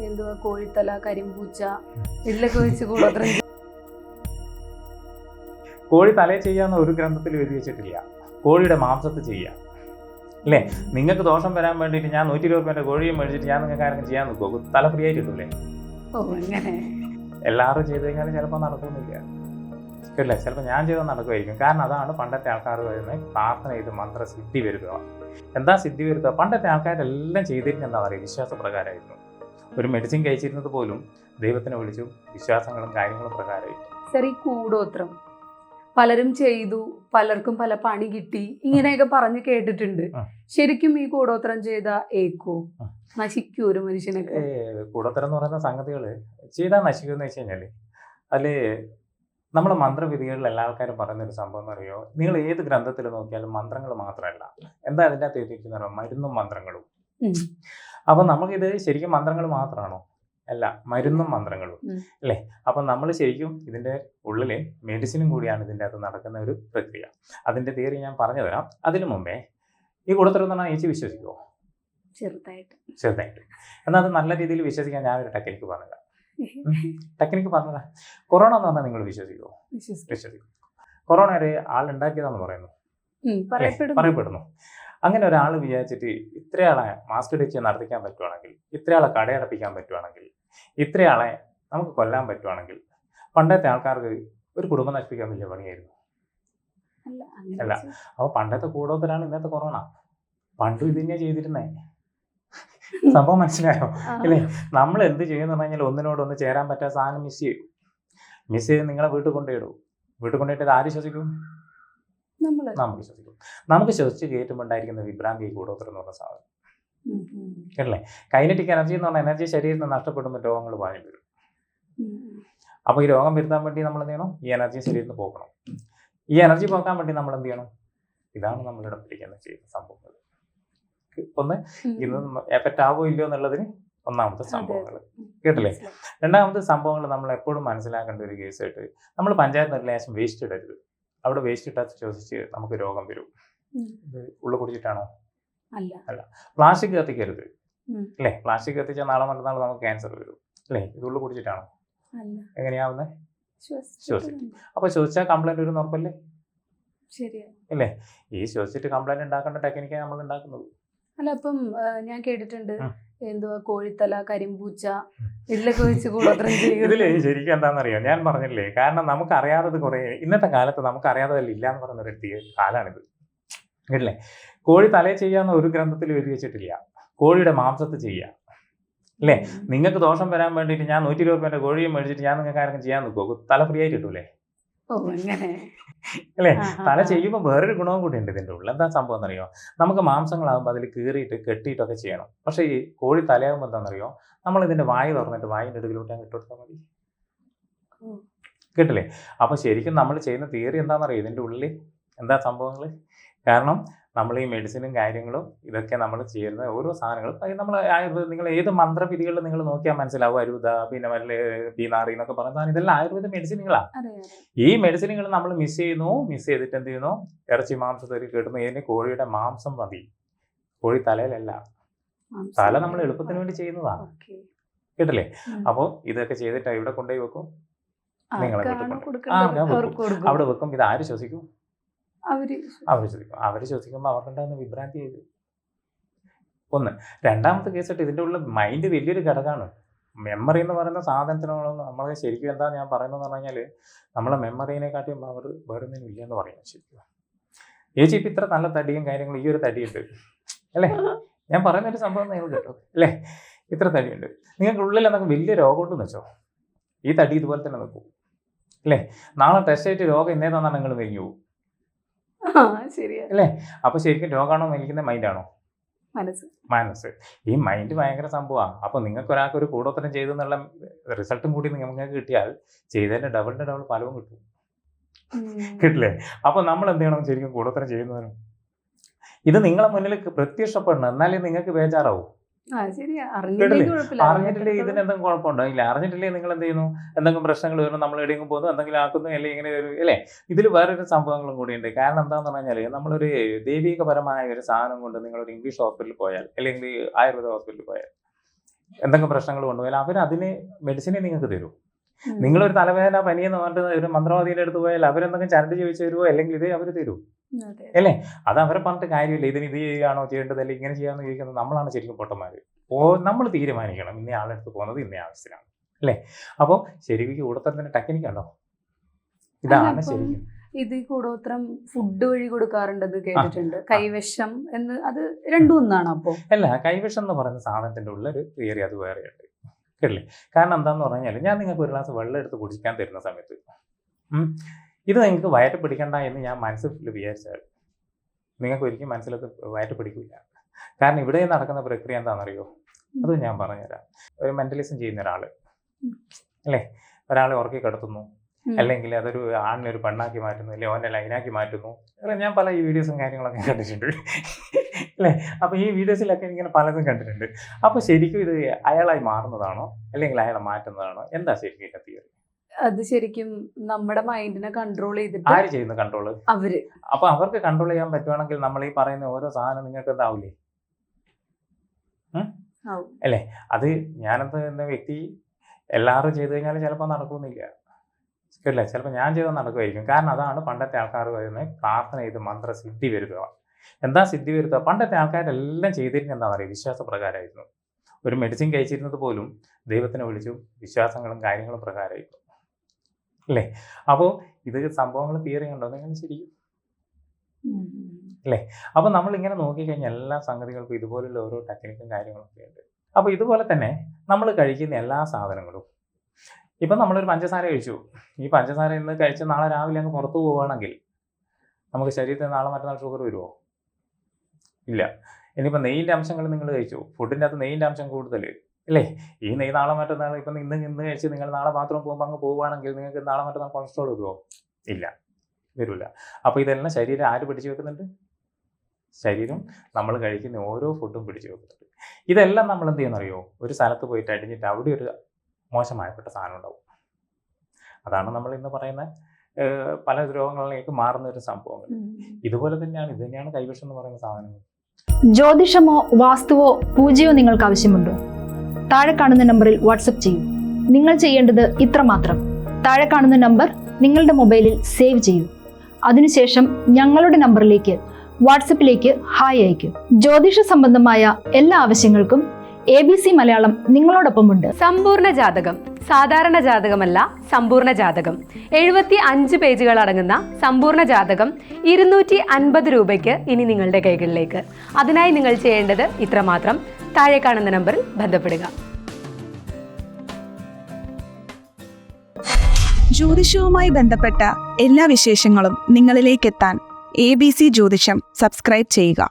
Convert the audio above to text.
എന്തുവാ കോഴിത്തല, കരിമ്പൂച്ച ഇതിലൊക്കെ വെച്ച് കൂടോത്രം കോഴി തലയിൽ ചെയ്യാന്ന് ഒരു ഗ്രന്ഥത്തിൽ എഴുതി വെച്ചിട്ടില്ല. കോഴിയുടെ മാംസത്ത് ചെയ്യാം അല്ലേ? നിങ്ങൾക്ക് ദോഷം വരാൻ വേണ്ടിയിട്ട് ഞാൻ 120 രൂപേൻ്റെ കോഴിയെ മേടിച്ചിട്ട് ഞാൻ നിങ്ങൾക്ക് ആരെങ്കിലും ചെയ്യാൻ നിൽക്കുമോ? തല ഫ്രീ ആയിട്ട് കിട്ടൂലേ? ഓ അങ്ങനെ എല്ലാവരും ചെയ്ത് കഴിഞ്ഞാൽ ചിലപ്പോൾ നടക്കുന്നില്ല, ഇല്ല ചിലപ്പോൾ ഞാൻ ചെയ്താൽ നടക്കുമായിരിക്കും. കാരണം അതാണ് പണ്ടത്തെ ആൾക്കാർ വരുന്നത്, പ്രാർത്ഥന ചെയ്ത് മന്ത്രസിദ്ധി വരുത്തുക. എന്താ സിദ്ധി വരുത്തുക? പണ്ടത്തെ ആൾക്കാരെല്ലാം ചെയ്തിരുന്നത് എന്താ പറയുക, വിശ്വാസപ്രകാരമായിരുന്നു. ഒരു മെഡിസിൻ കഴിച്ചിരുന്നത് പോലും ദൈവത്തിനെ വിളിച്ചു വിശ്വാസങ്ങളും കാര്യങ്ങളും പ്രകാരമായിരുന്നു. ശരി, കൂടോത്രം പലരും ചെയ്തു, പലർക്കും പല പണി കിട്ടി, ഇങ്ങനെയൊക്കെ പറഞ്ഞ് കേട്ടിട്ടുണ്ട്. ശരിക്കും ഈ കൂടോത്രം ചെയ്ത ഏക്കോ നശിക്കൂ ഒരു മനുഷ്യനൊക്കെ? കൂടോത്രം എന്ന് പറയുന്ന സംഗതികൾ ചെയ്താൽ നശിക്കുമെന്ന് വെച്ച് കഴിഞ്ഞാൽ അതിൽ നമ്മളെ മന്ത്രവിധികളിൽ എല്ലാ ആൾക്കാരും പറയുന്നൊരു സംഭവം എന്ന് പറയുമോ, നിങ്ങൾ ഏത് ഗ്രന്ഥത്തിൽ നോക്കിയാലും മന്ത്രങ്ങൾ മാത്രമല്ല, എന്താ അതിൻ്റെ അകത്ത് എഴുതിയിരിക്കുന്ന മരുന്നും മന്ത്രങ്ങളും. അപ്പം നമുക്കിത് ശരിക്കും മന്ത്രങ്ങൾ മാത്രമാണോ? അല്ല, മരുന്നും മന്ത്രങ്ങളും അല്ലേ? അപ്പം നമ്മൾ ശരിക്കും ഇതിൻ്റെ ഉള്ളിൽ മെഡിസിനും കൂടിയാണ് ഇതിൻ്റെ അകത്ത് നടക്കുന്ന ഒരു പ്രക്രിയ. അതിൻ്റെ തിയറി ഞാൻ പറഞ്ഞു തരാം. അതിനു മുമ്പേ ഈ കൂടോത്രം എന്ന് പറഞ്ഞാൽ ചേച്ചി വിശ്വസിക്കുമോ? ചെറുതായിട്ട്. എന്നാൽ അത് നല്ല രീതിയിൽ വിശ്വസിക്കാൻ ഞാനൊരു ടെക്നിക്ക് പറഞ്ഞുതരാം. ടെക്നിക്ക് പറഞ്ഞതാ. കൊറോണ എന്ന് പറഞ്ഞാൽ നിങ്ങൾ വിശ്വസിക്കുമോ? വിശ്വസിക്കും. കൊറോണ ഒരു ആളുണ്ടാക്കിയതാണെന്ന് പറയുന്നു, പറയപ്പെടുന്നു. അങ്ങനെ ഒരാൾ വിചാരിച്ചിട്ട് ഇത്രയാളെ മാസ്ക് ഇടിച്ച് നടത്തിക്കാൻ പറ്റുവാണെങ്കിൽ, ഇത്രയാളെ കടയടപ്പിക്കാൻ പറ്റുവാണെങ്കിൽ, ഇത്രയാളെ നമുക്ക് കൊല്ലാൻ പറ്റുവാണെങ്കിൽ, പണ്ടത്തെ ആൾക്കാർക്ക് ഒരു കുടുംബം നശിപ്പിക്കാൻ വലിയ പണിയായിരുന്നു അല്ല. അപ്പോൾ പണ്ടത്തെ കൂടോത്തരാണ് ഇന്നത്തെ കൊറോണ. പണ്ടും ഇത് തന്നെയാണ് ചെയ്തിരുന്നേ. സംഭവം മനസ്സിലായോ അല്ലേ? നമ്മൾ എന്ത് ചെയ്യുമെന്ന് പറഞ്ഞു കഴിഞ്ഞാൽ ഒന്നിനോടൊന്ന് ചേരാൻ പറ്റാത്ത സാധനം മിസ് ചെയ്ത് നിങ്ങളെ വീട്ടിൽ കൊണ്ടുപോയിടും. വീട്ടിൽ കൊണ്ടുപോയിട്ട് ഇത് ആര് ശ്വസിക്കും? നമുക്ക് ശ്വസിക്കും. നമുക്ക് ശ്വസിച്ച് കയറ്റുമ്പോൾ ഉണ്ടായിരിക്കുന്ന വിഭ്രാന്തി കൂടോത്രം എന്ന് പറഞ്ഞ സാധനം കേട്ടില്ലേ? കൈനറ്റിക് എനർജി എന്ന് പറഞ്ഞാൽ എനർജി ശരീരത്തിൽ നഷ്ടപ്പെടുമ്പോൾ രോഗങ്ങൾ പാഞ്ഞു വരും. അപ്പോൾ ഈ രോഗം വരുത്താൻ വേണ്ടി നമ്മൾ എന്ത് ചെയ്യണം? ഈ എനർജി ശരീരത്തിൽ പോക്കണം. ഈ എനർജി പോക്കാൻ വേണ്ടി നമ്മൾ എന്ത് ചെയ്യണം? ഇതാണ് നമ്മളിവിടെ പഠിക്കുന്ന ചെയ്യുന്ന സംഭവങ്ങൾ. ഒന്ന്, ഇന്ന് എഫക്റ്റ് ആവോ ഇല്ലയോ എന്നുള്ളതിന് ഒന്നാമത്തെ സംഭവങ്ങൾ കേട്ടില്ലേ? രണ്ടാമത്തെ സംഭവങ്ങൾ നമ്മൾ എപ്പോഴും മനസ്സിലാക്കേണ്ട ഒരു കേസായിട്ട്, നമ്മൾ പഞ്ചായത്ത് ലേശം വേസ്റ്റ് ഇടരുത്. അവിടെ വേസ്റ്റ് ഇട്ടാൽ ശ്വസിച്ച് നമുക്ക് രോഗം വരും. ഇത് ഉള്ളിൽ കുടിച്ചിട്ടാണോ? അല്ല. പ്ലാസ്റ്റിക് കത്തിക്കരുത് അല്ലേ? പ്ലാസ്റ്റിക് കത്തിച്ചാൽ നാളെ മറ്റന്നാൾ നമുക്ക് ക്യാൻസർ വരും അല്ലേ? ഇത് ഉള്ളിൽ കുടിച്ചിട്ടാണോ? എങ്ങനെയാവുന്നത്? ശ്വസിക്കും. അപ്പോൾ ശ്വസിച്ചാൽ കംപ്ലൈൻറ്റ് വരും ഉറപ്പല്ലേ? അല്ലേ? ഈ ശ്വസിച്ചിട്ട് കംപ്ലൈൻറ്റ് ഉണ്ടാക്കേണ്ട ടെക്നിക്കാണ് നമ്മൾ ഉണ്ടാക്കുന്നത്. അല്ല, അപ്പം ഞാൻ കേട്ടിട്ടുണ്ട് എന്തുവാ കോഴിത്തല, കരിമ്പൂച്ച ഇതിലൊക്കെ വെച്ച് കൂടോത്രം ചെയ്യും. ഇതില് ശരിക്കും എന്താണെന്നറിയോ? ഞാൻ പറഞ്ഞില്ലേ, കാരണം നമുക്ക് അറിയാത്തത് കുറെ ഇന്നത്തെ കാലത്ത് നമുക്ക് അറിയാത്തതല്ല ഇല്ല എന്ന് പറയുന്ന ഒരു കാലാണിത് കേട്ടില്ലേ? കോഴി തലയിൽ ചെയ്യാന്ന് ഒരു ഗ്രന്ഥത്തിൽ എഴുതി വെച്ചിട്ടില്ല. കോഴിയുടെ മാംസത്ത് ചെയ്യാം അല്ലേ? നിങ്ങൾക്ക് ദോഷം വരാൻ വേണ്ടിയിട്ട് ഞാൻ 120 രൂപേൻ്റെ കോഴിയെ മേടിച്ചിട്ട് ഞാൻ നിങ്ങൾക്ക് ആരെങ്കിലും ചെയ്യാൻ നിൽക്കുമോ? തല ഫ്രീ ആയിട്ട് കിട്ടൂലേ? അല്ലേ? തല ചെയ്യുമ്പോൾ വേറൊരു ഗുണവും കൂടി ഉണ്ട് ഇതിൻ്റെ ഉള്ളിൽ. എന്താ സംഭവം എന്നറിയോ? നമുക്ക് മാംസങ്ങളാകുമ്പോൾ അതിൽ കീറിയിട്ട് കെട്ടിയിട്ടൊക്കെ ചെയ്യണം. പക്ഷേ ഈ കോഴി തലയാകുമ്പോൾ എന്താണെന്നറിയോ? നമ്മൾ ഇതിൻ്റെ വായ തുറന്നിട്ട് വായിൻ്റെ അടുക്കിലോട്ട് അങ്ങ് ഇട്ടുകൊടുത്താൽ മതി. കേട്ടില്ലേ? അപ്പോൾ ശരിക്കും നമ്മൾ ചെയ്യുന്ന തിയറി എന്താണെന്നറിയോ? ഇതിൻ്റെ ഉള്ളിൽ എന്താ സംഭവങ്ങൾ? കാരണം നമ്മൾ ഈ മെഡിസിനും കാര്യങ്ങളും ഇതൊക്കെ നമ്മൾ ചെയ്യുന്ന ഓരോ സാധനങ്ങളും നമ്മൾ ആയുർവേദം, നിങ്ങൾ ഏത് മന്ത്രവിധികളിൽ നിങ്ങൾ നോക്കിയാൽ മനസ്സിലാവും. അരുത, പിന്നെ വല്ല ബീനാറി എന്നൊക്കെ പറഞ്ഞ സാധനം ഇതെല്ലാം ആയുർവേദ മെഡിസിനുകളാണ്. ഈ മെഡിസിനുകൾ നമ്മൾ മിസ് ചെയ്തിട്ട് എന്ത് ചെയ്യുന്നു? ഇറച്ചി മാംസത്തിൽ കിട്ടുന്നു. ഇതിന് കോഴിയുടെ മാംസം മതി, കോഴി തലയിലല്ല. തല നമ്മൾ എളുപ്പത്തിന് വേണ്ടി ചെയ്യുന്നതാണ് കേട്ടില്ലേ? അപ്പോൾ ഇതൊക്കെ ചെയ്തിട്ട് ഇവിടെ കൊണ്ടുപോയി വെക്കും, നിങ്ങളെ വീട്ടിൽ അവിടെ വെക്കും. ഇത് ആര് ശ്വസിക്കും? അവര് ശ്വസിക്കും. അവര് ശ്വസിക്കുമ്പോൾ അവർക്കുണ്ടാകുന്ന വിഭ്രാന്തി ചെയ്ത് ഒന്ന്. രണ്ടാമത്തെ കേസായിട്ട് ഇതിൻ്റെ ഉള്ള മൈൻഡ് വലിയൊരു ഘടകമാണ്. മെമ്മറി എന്ന് പറയുന്ന സാധനത്തിനോളം നമ്മൾ ശരിക്കും എന്താ ഞാൻ പറയുന്നതെന്ന് പറഞ്ഞു കഴിഞ്ഞാൽ, നമ്മളെ മെമ്മറീനെക്കാട്ടിയും അവർ വേറൊന്നിനും ഇല്ലയെന്ന് പറയുന്നത് ശരിക്കും. ചേച്ചി ഇപ്പം ഇത്ര നല്ല തടിയും കാര്യങ്ങളും, ഈ ഒരു തടിയുണ്ട് അല്ലേ? ഞാൻ പറയുന്നൊരു സംഭവം നിങ്ങൾ കേട്ടോ അല്ലേ? ഇത്ര തടിയുണ്ട്. നിങ്ങൾക്ക് ഉള്ളിൽ എന്തൊക്കെ വലിയ രോഗമുണ്ടെന്ന് വെച്ചോ, ഈ തടി ഇതുപോലെ തന്നെ നിൽക്കും അല്ലേ? നാളെ ടെസ്റ്റ് ആയിട്ട് രോഗം ഇന്നേതാണെന്നാണ് നിങ്ങൾ മെലിഞ്ഞു പോകും അല്ലേ? അപ്പൊ ശരിക്കും രോഗമാണോ മരിക്കുന്ന മൈൻഡാണോ? മനസ്സ്. ഈ മൈൻഡ് ഭയങ്കര സംഭവമാണ്. അപ്പൊ നിങ്ങൾക്ക് ഒരാൾക്ക് ഒരു കൂടോത്രം ചെയ്തെന്നുള്ള റിസൾട്ടും കൂടി നിങ്ങൾക്ക് കിട്ടിയാൽ ചെയ്തതിന്റെ ഡബിളിന്റെ ഡബിൾ ഫലവും കിട്ടും കിട്ടില്ലേ? അപ്പൊ നമ്മൾ എന്ത് ചെയ്യണം? ശരിക്കും കൂടോത്രം ചെയ്യുന്നതിനും ഇത് നിങ്ങളെ മുന്നിൽ പ്രത്യക്ഷപ്പെടണം, എന്നാലേ നിങ്ങൾക്ക് ബേജാറാവും. അറിഞ്ഞിട്ടില്ലേ ഇതിന് എന്തെങ്കിലും കുഴപ്പമുണ്ടോ? ഇല്ല. അറിഞ്ഞിട്ടില്ലേ നിങ്ങൾ എന്ത് ചെയ്യുന്നു? എന്തെങ്കിലും പ്രശ്നങ്ങൾ വരുന്നു, നമ്മൾ എവിടെയെങ്കിലും പോകുന്നു, എന്തെങ്കിലും ആക്കുന്നു, അല്ലെങ്കിൽ ഇങ്ങനെ വരും അല്ലേ? ഇതിൽ വേറൊരു സംഭവങ്ങളും കൂടിയുണ്ട്. കാരണം എന്താണെന്ന് പറഞ്ഞാൽ, നമ്മളൊരു ദൈവികപരമായ ഒരു സാധനം കൊണ്ട് നിങ്ങളൊരു ഇംഗ്ലീഷ് ഹോസ്പിറ്റലിൽ പോയാൽ അല്ലെങ്കിൽ ആയുർവേദ ഹോസ്പിറ്റലിൽ പോയാൽ എന്തെങ്കിലും പ്രശ്നങ്ങൾ കൊണ്ടുപോയാൽ അവർ അതിന് മെഡിസിനെ നിങ്ങൾക്ക് തരും. നിങ്ങളൊരു തലവേദന പനിയെന്ന് പറഞ്ഞിട്ട് ഒരു മന്ത്രവാദിയുടെ അടുത്ത് പോയാൽ അവരെന്തെങ്കിലും ചരട് ചോദിച്ചു തരുമോ, അല്ലെങ്കിൽ ഇത് അവർ തരൂ അല്ലേ? അത് അവരെ പറഞ്ഞിട്ട് കാര്യമില്ല. ഇതിന് ഇത് ചെയ്യുകയാണോ ചെയ്യേണ്ടത്, അല്ലെങ്കിൽ ഇങ്ങനെ ചെയ്യാമെന്ന് ചോദിക്കുന്നത് നമ്മളാണ് ശരിക്കും പൊട്ടന്മാർ. നമ്മൾ തീരുമാനിക്കണം ഇന്ന ആളെടുത്ത് പോകുന്നത് ഇന്ന ആവശ്യത്തിനാണ് അല്ലേ? അപ്പോൾ ശരിക്കും കൂടോത്രത്തിന്റെ ടെക്നിക്ക് ഉണ്ടോ? ഇതാണ് ശരിക്കും. ഇത് കൂടോത്രം ഫുഡ് വഴി കൊടുക്കാറുണ്ടെന്ന് കേട്ടിട്ടുണ്ട്. കൈവശം എന്ന് അത് രണ്ടും ഒന്നാണ്. അപ്പോൾ അല്ല, കൈവശം എന്ന് പറയുന്ന സാധനത്തിന്റെ ഉള്ളൊരു തിയറി അത് വേറെയുണ്ട് കേട്ടില്ലേ? കാരണം എന്താന്ന് പറഞ്ഞാൽ, ഞാൻ നിങ്ങൾക്ക് ഒരു ഗ്ലാസ് വെള്ളം എടുത്ത് കുടിക്കാൻ തരുന്ന സമയത്ത് ഇത് നിങ്ങൾക്ക് വയറ്റ് പിടിക്കണ്ട എന്ന് ഞാൻ മനസ്സിൽ വിചാരിച്ചാൽ നിങ്ങൾക്ക് ഒരിക്കലും മനസ്സിലത് വയറ്റ് പിടിക്കില്ല. കാരണം ഇവിടെ നടക്കുന്ന പ്രക്രിയ എന്താണെന്നറിയോ? അത് ഞാൻ പറഞ്ഞുതരാം. ഒരു മെന്റലിസം ചെയ്യുന്ന ഒരാൾ അല്ലേ, ഒരാളെ ഉറക്കി കിടത്തുന്നു, അല്ലെങ്കിൽ അതൊരു ആണിനെ ഒരു പെണ്ണാക്കി മാറ്റുന്നു, അല്ലെങ്കിൽ അവൻ്റെ ലൈനാക്കി മാറ്റുന്നു. ഞാൻ പല ഈ വീഡിയോസും കാര്യങ്ങളൊക്കെ കണ്ടിട്ടുണ്ട് അല്ലേ? അപ്പോൾ ഈ വീഡിയോസിലൊക്കെ ഇങ്ങനെ പലതും കണ്ടിട്ടുണ്ട്. അപ്പോൾ ശരിക്കും ഇത് അയാളായി മാറുന്നതാണോ, അല്ലെങ്കിൽ അയാളെ മാറ്റുന്നതാണോ? എന്താ ശരിക്കും ഇതിന്റെ തിയറി? അത് ശരിക്കും നമ്മുടെ മൈൻഡിനെ കൺട്രോൾ ചെയ്തിട്ട് ആര് ചെയ്യുന്ന കൺട്രോള്? അവര്. അപ്പൊ അവർക്ക് കൺട്രോൾ ചെയ്യാൻ പറ്റുവാണെങ്കിൽ നമ്മൾ ഈ പറയുന്ന ഓരോ സാധനം നിങ്ങൾക്ക് എന്താവില്ലേ അല്ലേ? അത് ഞാനെന്ത് എന്ന വ്യക്തി എല്ലാവരും ചെയ്തു കഴിഞ്ഞാൽ ചിലപ്പോൾ നടക്കുന്നില്ല കേട്ടില്ല. ചിലപ്പോൾ ഞാൻ ചെയ്താൽ നടക്കുമായിരിക്കും. കാരണം അതാണ് പണ്ടത്തെ ആൾക്കാർ പറയുന്നത്, പ്രാർത്ഥന ചെയ്ത് മന്ത്രസിദ്ധി വരുത്തുക. എന്താ സിദ്ധി വരുത്തുക? പണ്ടത്തെ ആൾക്കാരെല്ലാം ചെയ്തിരുന്നത് എന്താ പറയുക? വിശ്വാസപ്രകാരമായിരുന്നു. ഒരു മെഡിസിൻ കഴിച്ചിരുന്നത് പോലും ദൈവത്തിനെ വിളിച്ചു വിശ്വാസങ്ങളും കാര്യങ്ങളും പ്രകാരമായിരുന്നു അല്ലേ? അപ്പോൾ ഇത് സംഭവങ്ങൾ തിയറി ഉണ്ടോ നിങ്ങൾ ശരിക്കും അല്ലേ? അപ്പോൾ നമ്മളിങ്ങനെ നോക്കിക്കഴിഞ്ഞാൽ എല്ലാ സംഗതികൾക്കും ഇതുപോലുള്ള ഓരോ ടെക്നിക്കും കാര്യങ്ങളൊക്കെ ഉണ്ട്. അപ്പോൾ ഇതുപോലെ തന്നെ നമ്മൾ കഴിക്കുന്ന എല്ലാ സാധനങ്ങളും, ഇപ്പം നമ്മളൊരു പഞ്ചസാര കഴിച്ചു, ഈ പഞ്ചസാര ഇന്ന് കഴിച്ച് നാളെ രാവിലെ അങ്ങ് പുറത്തു പോവുകയാണെങ്കിൽ നമുക്ക് ശരീരത്തിൽ നാളെ മറ്റന്നാൾ ഷുഗർ വരുമോ? ഇല്ല. ഇനിയിപ്പോൾ നെയ്യിൻ്റെ അംശങ്ങൾ നിങ്ങൾ കഴിച്ചു, ഫുഡിൻ്റെ അകത്ത് നെയ്യിൻ്റെ അംശം കൂടുതൽ അല്ലേ? ഈ നെയ്യ് നാളെ മറ്റന്നാൾ ഇപ്പം ഇന്ന് കഴിച്ച് നിങ്ങൾ നാളെ ബാത്റൂം പോകുമ്പോൾ അങ്ങ് പോവുകയാണെങ്കിൽ നിങ്ങൾക്ക് നാളെ മറ്റന്നാൾ കൊളസ്ട്രോൾ വരുമോ? ഇല്ല, വരില്ല. അപ്പോൾ ഇതെല്ലാം ശരീരം ആര് പിടിച്ചു വെക്കുന്നുണ്ട്? ശരീരം നമ്മൾ കഴിക്കുന്ന ഓരോ ഫുഡും പിടിച്ചു വെക്കുന്നുണ്ട്. ഇതെല്ലാം നമ്മൾ എന്ത് ചെയ്യുന്നറിയോ? ഒരു സ്ഥലത്ത് പോയിട്ട് അടിഞ്ഞിട്ട് അവിടെ ഒരു മോശമായപ്പെട്ട സാധനം ഉണ്ടാവും. അതാണ് നമ്മൾ ഇന്ന് പറയുന്ന പല രോഗങ്ങളിലേക്ക് മാറുന്ന ഒരു സംഭവങ്ങൾ. ഇതുപോലെ തന്നെയാണ്, ഇത് തന്നെയാണ് കൈവശം എന്ന് പറയുന്ന സാധനങ്ങൾ. ജ്യോതിഷമോ വാസ്തുവോ പൂജയോ നിങ്ങൾക്ക് ആവശ്യമുണ്ടോ? താഴെ കാണുന്ന നമ്പറിൽ വാട്സപ്പ് ചെയ്യൂ. നിങ്ങൾ ചെയ്യേണ്ടത് ഇത്രമാത്രം: താഴെ കാണുന്ന നമ്പർ നിങ്ങളുടെ മൊബൈലിൽ സേവ് ചെയ്യൂ. അതിനുശേഷം ഞങ്ങളുടെ നമ്പറിലേക്ക് വാട്സപ്പിലേക്ക് ഹായ് അയക്കൂ. ജ്യോതിഷ സംബന്ധമായ എല്ലാ ആവശ്യങ്ങൾക്കും ABC മലയാളം നിങ്ങളോടൊപ്പമുണ്ട്. സമ്പൂർണ്ണ ജാതകം, സാധാരണ ജാതകമല്ല, സമ്പൂർണ്ണ ജാതകം. 75 പേജുകൾ അടങ്ങുന്ന സമ്പൂർണ്ണ ജാതകം 250 രൂപയ്ക്ക് ഇനി നിങ്ങളുടെ കൈകളിലേക്ക്. അതിനായി നിങ്ങൾ ചെയ്യേണ്ടത് ഇത്രമാത്രം: താഴെ കാണുന്ന നമ്പറിൽ ബന്ധപ്പെടുക. ജ്യോതിഷവുമായി ബന്ധപ്പെട്ട എല്ലാ വിശേഷങ്ങളും നിങ്ങളിലേക്ക് എത്താൻ ABC ജ്യോതിഷം സബ്സ്ക്രൈബ് ചെയ്യുക.